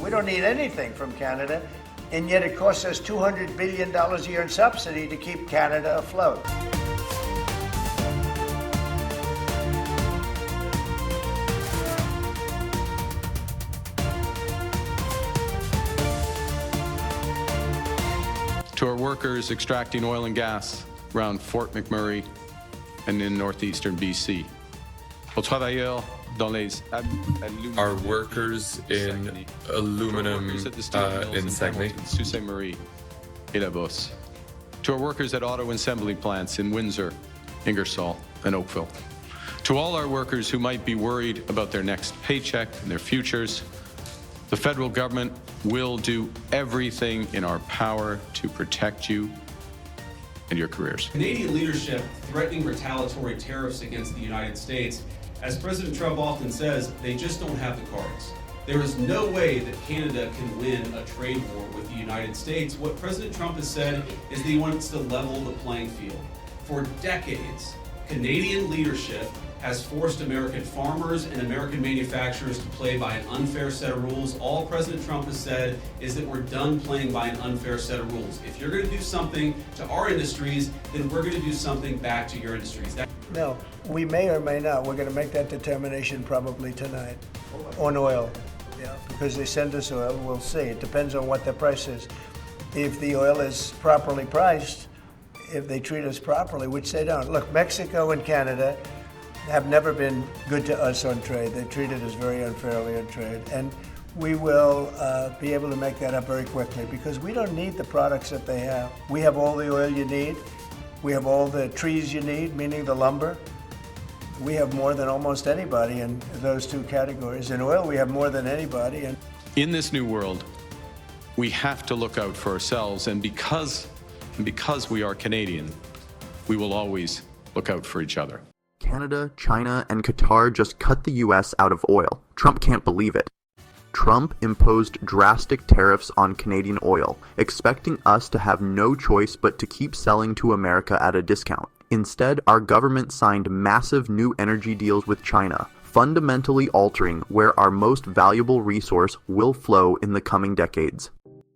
We don't need anything from Canada, and yet it costs us $200 billion a year in subsidy to keep Canada afloat. To our workers extracting oil and gas around Fort McMurray and in northeastern BC. Aux travailleurs dans les our workers in aluminum in Saguenay, Sault Ste. Marie, et La Bosse. To our workers at auto assembly plants in Windsor, Ingersoll, and Oakville. To all our workers who might be worried about their next paycheck and their futures, the federal government will do everything in our power to protect you and your careers. Canadian leadership threatening retaliatory tariffs against the United States, as President Trump often says, they just don't have the cards. There is no way that Canada can win a trade war with the United States. What President Trump has said is that he wants to level the playing field. For decades, Canadian leadership has forced American farmers and American manufacturers to play by an unfair set of rules. All President Trump has said is that we're done playing by an unfair set of rules. If you're going to do something to our industries, then we're going to do something back to your industries. No, we may or may not. We're going to make that determination probably tonight on oil. Yeah, because they send us oil, we'll see. It depends on what the price is. If the oil is properly priced, if they treat us properly, which they don't. Look, Mexico and Canada have never been good to us on trade. They treated us very unfairly on trade. And we will be able to make that up very quickly because we don't need the products that they have. We have all the oil you need. We have all the trees you need, meaning the lumber. We have more than almost anybody in those two categories. In oil, we have more than anybody. And in this new world, we have to look out for ourselves, and because we are Canadian, we will always look out for each other. Canada, China, and Qatar just cut the US out of oil. Trump can't believe it. Trump imposed drastic tariffs on Canadian oil, expecting us to have no choice but to keep selling to America at a discount. Instead, our government signed massive new energy deals with China, fundamentally altering where our most valuable resource will flow in the coming decades.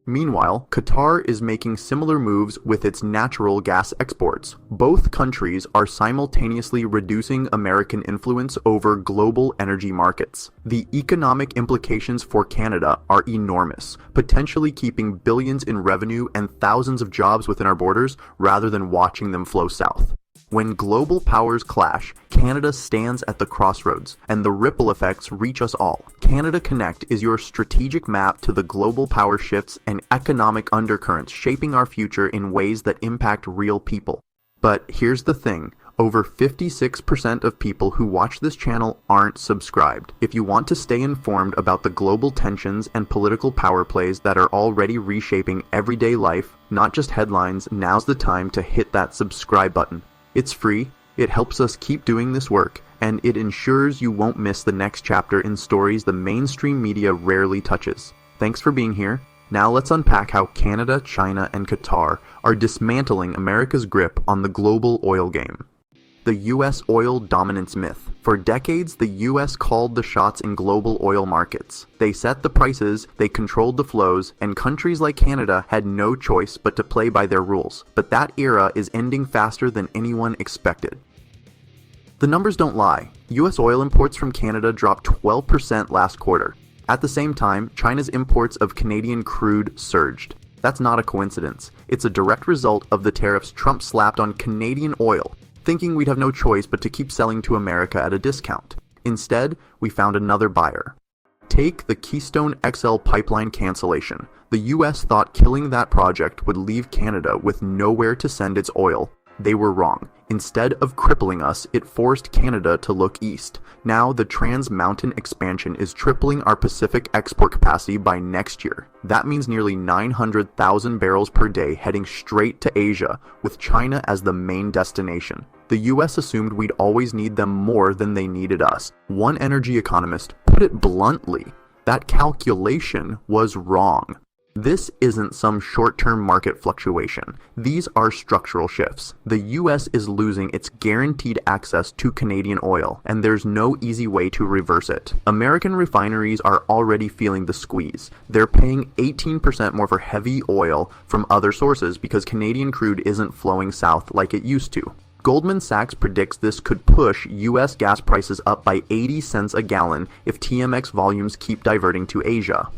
Meanwhile, Qatar is making similar moves with its natural gas exports. Both countries are simultaneously reducing American influence over global energy markets. The economic implications for Canada are enormous, potentially keeping billions in revenue and thousands of jobs within our borders rather than watching them flow south. When global powers clash, Canada stands at the crossroads, and the ripple effects reach us all. Canada Connect is your strategic map to the global power shifts and economic undercurrents shaping our future in ways that impact real people. But here's the thing. Over 56% of people who watch this channel aren't subscribed. If you want to stay informed about the global tensions and political power plays that are already reshaping everyday life, not just headlines, now's the time to hit that subscribe button. It's free, it helps us keep doing this work, and it ensures you won't miss the next chapter in stories the mainstream media rarely touches. Thanks for being here. Now let's unpack how Canada, China, and Qatar are dismantling America's grip on the global oil game. The U.S. oil dominance myth. For decades, the U.S. called the shots in global oil markets. They set the prices, they controlled the flows, and countries like Canada had no choice but to play by their rules. But that era is ending faster than anyone expected. The numbers don't lie. U.S. oil imports from Canada dropped 12% last quarter. At the same time, China's imports of Canadian crude surged. That's not a coincidence. It's a direct result of the tariffs Trump slapped on Canadian oil, thinking we'd have no choice but to keep selling to America at a discount. Instead, we found another buyer. Take the Keystone XL pipeline cancellation. The US thought killing that project would leave Canada with nowhere to send its oil. They were wrong. Instead of crippling us, it forced Canada to look east. Now the Trans Mountain expansion is tripling our Pacific export capacity by next year. That means nearly 900,000 barrels per day heading straight to Asia, with China as the main destination. The US assumed we'd always need them more than they needed us. One energy economist put it bluntly, that calculation was wrong. This isn't some short-term market fluctuation. These are structural shifts. The US is losing its guaranteed access to Canadian oil, and there's no easy way to reverse it. American refineries are already feeling the squeeze. They're paying 18% more for heavy oil from other sources because Canadian crude isn't flowing south like it used to. Goldman Sachs predicts this could push US gas prices up by 80 cents a gallon if TMX volumes keep diverting to Asia.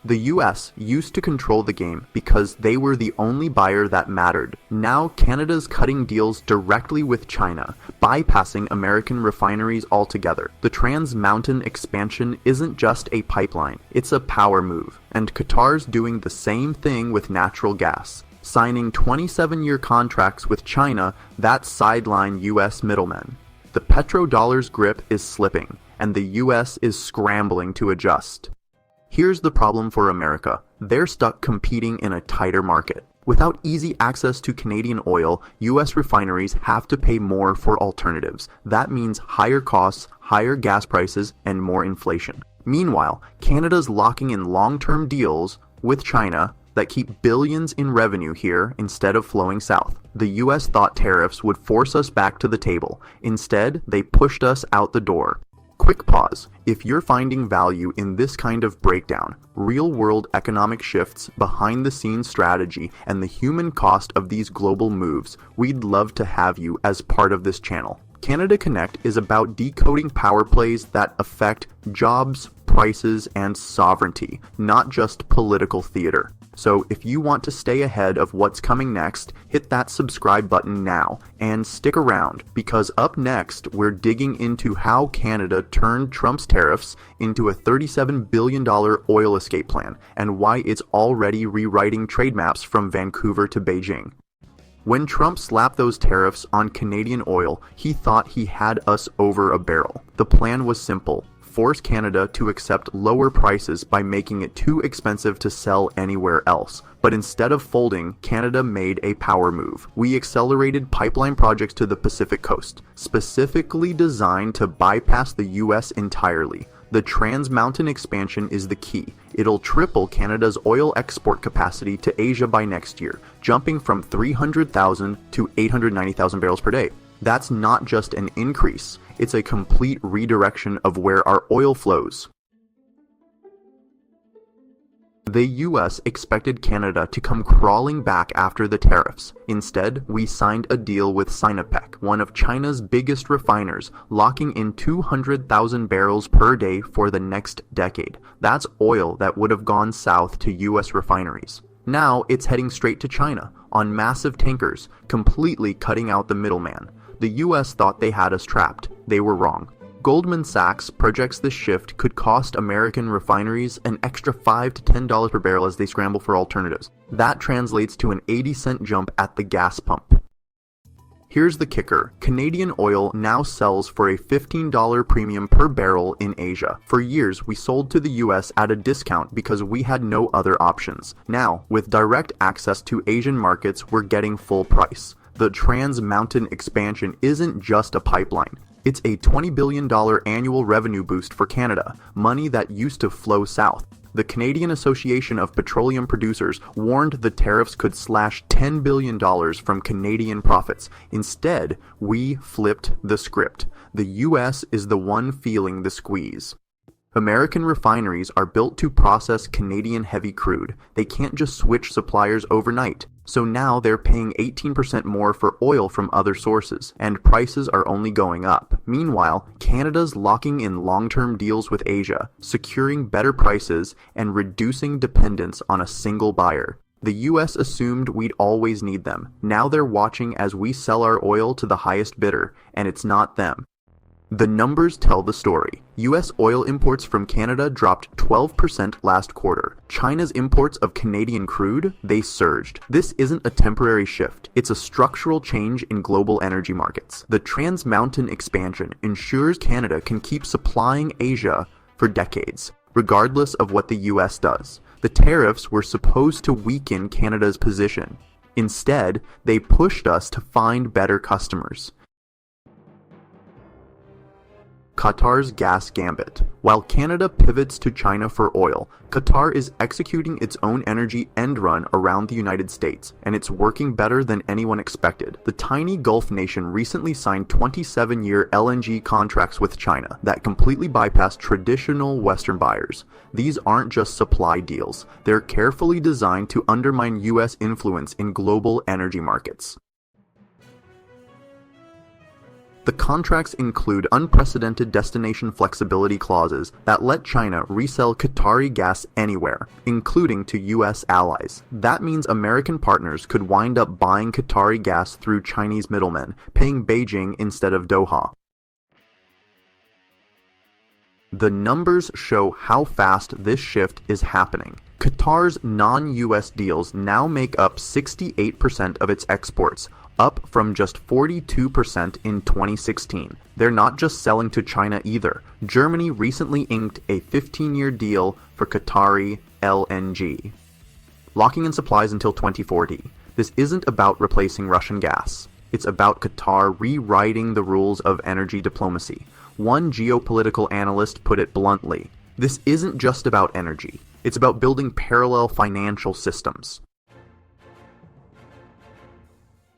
The US used to control the game because they were the only buyer that mattered. Now Canada's cutting deals directly with China, bypassing American refineries altogether. The Trans Mountain expansion isn't just a pipeline, it's a power move. And Qatar's doing the same thing with natural gas, signing 27-year contracts with China that sideline US middlemen. The petrodollar's grip is slipping, and the US is scrambling to adjust. Here's the problem for America. They're stuck competing in a tighter market. Without easy access to Canadian oil, US refineries have to pay more for alternatives. That means higher costs, higher gas prices, and more inflation. Meanwhile, Canada's locking in long-term deals with China that keep billions in revenue here instead of flowing south. The US thought tariffs would force us back to the table. Instead, they pushed us out the door. Quick pause. If you're finding value in this kind of breakdown, real-world economic shifts, behind-the-scenes strategy, and the human cost of these global moves, we'd love to have you as part of this channel. Canada Connect is about decoding power plays that affect jobs, prices, and sovereignty, not just political theater. So if you want to stay ahead of what's coming next, hit that subscribe button now and stick around, because up next we're digging into how Canada turned Trump's tariffs into a $37 billion oil escape plan and why it's already rewriting trade maps from Vancouver to Beijing. When Trump slapped those tariffs on Canadian oil, he thought he had us over a barrel. The plan was simple. Force Canada to accept lower prices by making it too expensive to sell anywhere else. But instead of folding, Canada made a power move. We accelerated pipeline projects to the Pacific coast, specifically designed to bypass the US entirely. The Trans Mountain expansion is the key. It'll triple Canada's oil export capacity to Asia by next year, jumping from 300,000 to 890,000 barrels per day. That's not just an increase, it's a complete redirection of where our oil flows. The US expected Canada to come crawling back after the tariffs. Instead, we signed a deal with Sinopec, one of China's biggest refiners, locking in 200,000 barrels per day for the next decade. That's oil that would have gone south to US refineries. Now it's heading straight to China on massive tankers, completely cutting out the middleman. The US thought they had us trapped. They were wrong. Goldman Sachs projects this shift could cost American refineries an extra $5 to $10 per barrel as they scramble for alternatives. That translates to an 80-cent jump at the gas pump. Here's the kicker. Canadian oil now sells for a $15 premium per barrel in Asia. For years, we sold to the US at a discount because we had no other options. Now, with direct access to Asian markets, we're getting full price. The Trans Mountain expansion isn't just a pipeline. It's a $20 billion annual revenue boost for Canada, money that used to flow south. The Canadian Association of Petroleum Producers warned the tariffs could slash $10 billion from Canadian profits. Instead, we flipped the script. The US is the one feeling the squeeze. American refineries are built to process Canadian heavy crude. They can't just switch suppliers overnight. So now they're paying 18% more for oil from other sources, and prices are only going up. Meanwhile, Canada's locking in long-term deals with Asia, securing better prices, and reducing dependence on a single buyer. The US assumed we'd always need them. Now they're watching as we sell our oil to the highest bidder, and it's not them. The numbers tell the story. US oil imports from Canada dropped 12% last quarter. China's imports of Canadian crude, they surged. This isn't a temporary shift. It's a structural change in global energy markets. The Trans Mountain expansion ensures Canada can keep supplying Asia for decades, regardless of what the US does. The tariffs were supposed to weaken Canada's position. Instead, they pushed us to find better customers. Qatar's gas gambit. While Canada pivots to China for oil, Qatar is executing its own energy end run around the United States, and it's working better than anyone expected. The tiny Gulf nation recently signed 27-year LNG contracts with China that completely bypass traditional Western buyers. These aren't just supply deals, they're carefully designed to undermine US influence in global energy markets. The contracts include unprecedented destination flexibility clauses that let China resell Qatari gas anywhere, including to US allies. That means American partners could wind up buying Qatari gas through Chinese middlemen, paying Beijing instead of Doha. The numbers show how fast this shift is happening. Qatar's non-US deals now make up 68% of its exports, up from just 42% in 2016. They're not just selling to China either. Germany recently inked a 15-year deal for Qatari LNG, locking in supplies until 2040. This isn't about replacing Russian gas. It's about Qatar rewriting the rules of energy diplomacy. One geopolitical analyst put it bluntly: this isn't just about energy. It's about building parallel financial systems.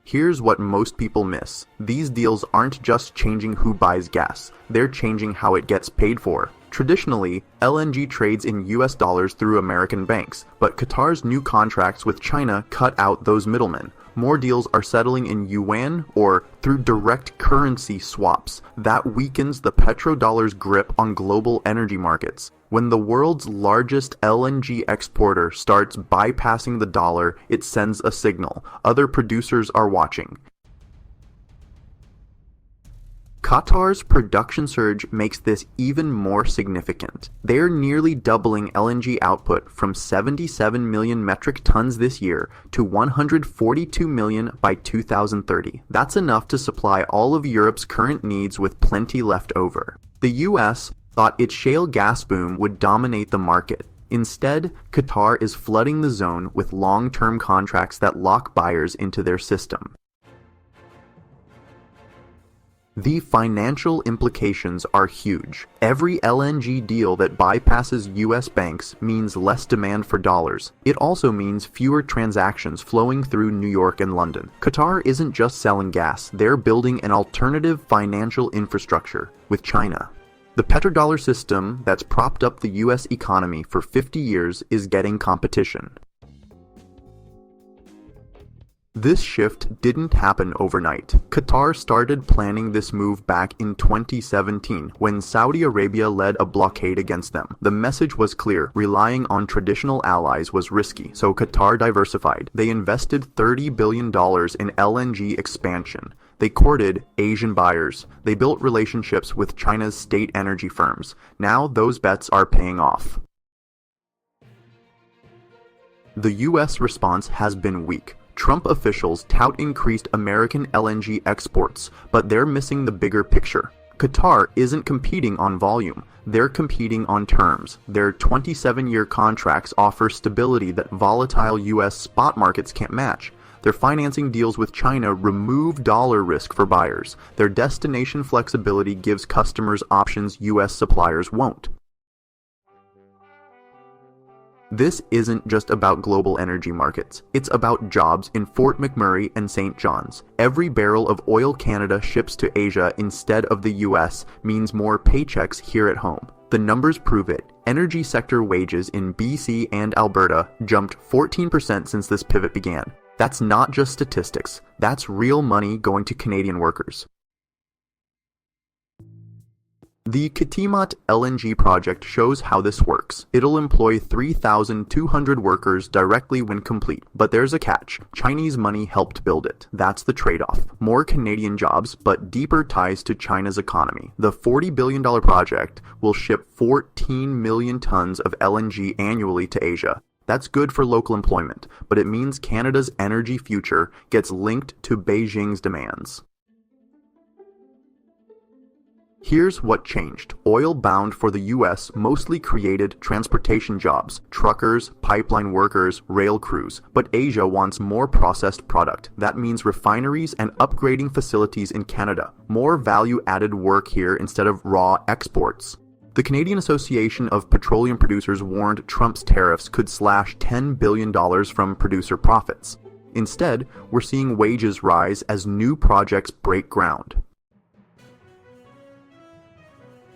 Here's what most people miss. These deals aren't just changing who buys gas, they're changing how it gets paid for. Traditionally, LNG trades in US dollars through American banks, but Qatar's new contracts with China cut out those middlemen. More deals are settling in yuan or through direct currency swaps. That weakens the petrodollar's grip on global energy markets. When the world's largest LNG exporter starts bypassing the dollar, it sends a signal. Other producers are watching. Qatar's production surge makes this even more significant. They're nearly doubling LNG output from 77 million metric tons this year to 142 million by 2030. That's enough to supply all of Europe's current needs with plenty left over. The US thought its shale gas boom would dominate the market. Instead, Qatar is flooding the zone with long-term contracts that lock buyers into their system. The financial implications are huge. Every LNG deal that bypasses US banks means less demand for dollars. It also means fewer transactions flowing through New York and London. Qatar isn't just selling gas, they're building an alternative financial infrastructure with China. The petrodollar system that's propped up the US economy for 50 years is getting competition. This shift didn't happen overnight. Qatar started planning this move back in 2017 when Saudi Arabia led a blockade against them. The message was clear: relying on traditional allies was risky, so Qatar diversified. They invested $30 billion in LNG expansion. They courted Asian buyers. They built relationships with China's state energy firms. Now those bets are paying off. The US response has been weak. Trump officials tout increased American LNG exports, but they're missing the bigger picture. Qatar isn't competing on volume, they're competing on terms. Their 27-year contracts offer stability that volatile US spot markets can't match. Their financing deals with China remove dollar risk for buyers. Their destination flexibility gives customers options US suppliers won't. This isn't just about global energy markets. It's about jobs in Fort McMurray and St. John's. Every barrel of oil Canada ships to Asia instead of the US means more paychecks here at home. The numbers prove it. Energy sector wages in BC and Alberta jumped 14% since this pivot began. That's not just statistics. That's real money going to Canadian workers. The Kitimat LNG project shows how this works. It'll employ 3,200 workers directly when complete. But there's a catch. Chinese money helped build it. That's the trade-off. More Canadian jobs, but deeper ties to China's economy. The $40 billion project will ship 14 million tons of LNG annually to Asia. That's good for local employment, but it means Canada's energy future gets linked to Beijing's demands. Here's what changed. Oil bound for the US mostly created transportation jobs, truckers, pipeline workers, rail crews. But Asia wants more processed product. That means refineries and upgrading facilities in Canada. More value-added work here instead of raw exports. The Canadian Association of Petroleum Producers warned Trump's tariffs could slash $10 billion from producer profits. Instead, we're seeing wages rise as new projects break ground.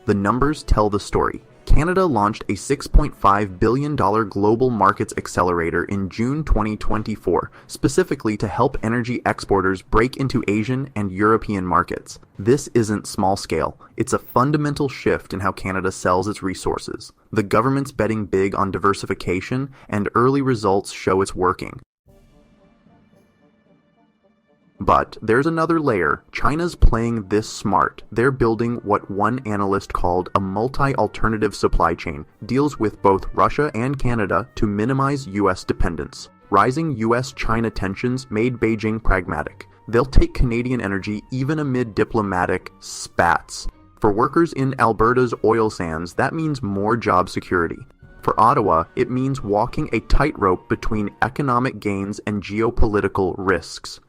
The numbers tell the story. Canada launched a $6.5 billion global markets accelerator in June 2024, specifically to help energy exporters break into Asian and European markets. This isn't small scale. It's a fundamental shift in how Canada sells its resources. The government's betting big on diversification, and early results show it's working. But there's another layer. China's playing this smart. They're building what one analyst called a multi-alternative supply chain, deals with both Russia and Canada to minimize US dependence. Rising US-China tensions made Beijing pragmatic. They'll take Canadian energy even amid diplomatic spats. For workers in Alberta's oil sands, that means more job security. For Ottawa, it means walking a tightrope between economic gains and geopolitical risks.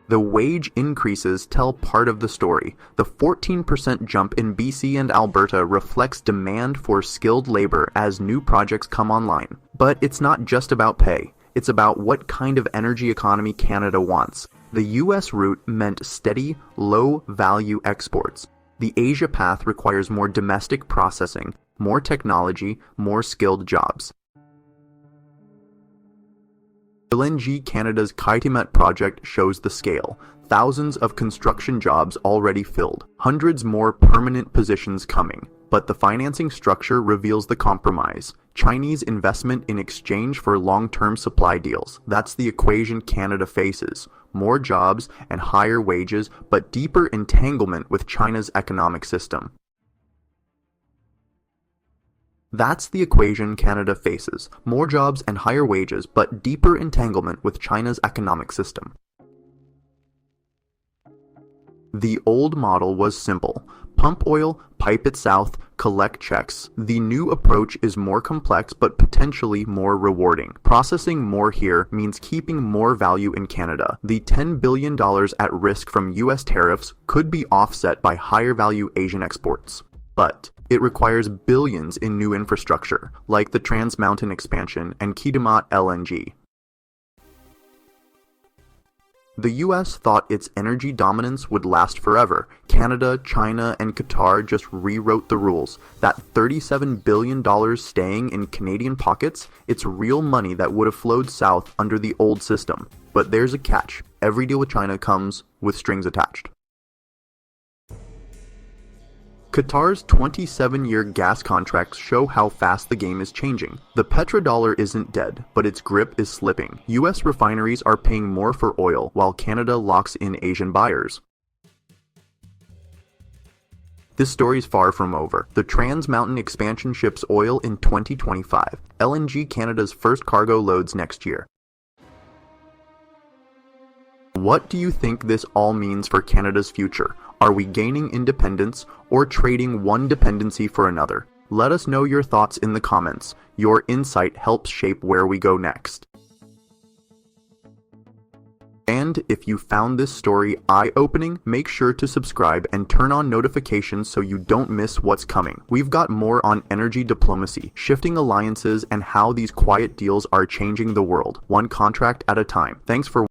The wage increases tell part of the story. The 14% jump in BC and Alberta reflects demand for skilled labor as new projects come online. But it's not just about pay. It's about what kind of energy economy Canada wants. The US route meant steady, low-value exports. The Asia path requires more domestic processing, more technology, more skilled jobs. LNG Canada's Kitimat project shows the scale. Thousands of construction jobs already filled, hundreds more permanent positions coming. But the financing structure reveals the compromise. Chinese investment in exchange for long-term supply deals. That's the equation Canada faces. More jobs and higher wages, but deeper entanglement with China's economic system. That's the equation Canada faces. More jobs and higher wages, but deeper entanglement with China's economic system. The old model was simple. Pump oil, pipe it south, collect checks. The new approach is more complex but potentially more rewarding. Processing more here means keeping more value in Canada. The $10 billion at risk from US tariffs could be offset by higher value Asian exports. But it requires billions in new infrastructure, like the Trans Mountain expansion and Kitimat LNG. The US thought its energy dominance would last forever. Canada, China, and Qatar just rewrote the rules. That $37 billion staying in Canadian pockets, it's real money that would have flowed south under the old system. But there's a catch. Every deal with China comes with strings attached. Qatar's 27-year gas contracts show how fast the game is changing. The petrodollar isn't dead, but its grip is slipping. US refineries are paying more for oil, while Canada locks in Asian buyers. This story's far from over. The Trans Mountain expansion ships oil in 2025. LNG Canada's first cargo loads next year. What do you think this all means for Canada's future? Are we gaining independence or trading one dependency for another? Let us know your thoughts in the comments. Your insight helps shape where we go next. And if you found this story eye-opening, make sure to subscribe and turn on notifications so you don't miss what's coming. We've got more on energy diplomacy, shifting alliances, and how these quiet deals are changing the world, one contract at a time. Thanks for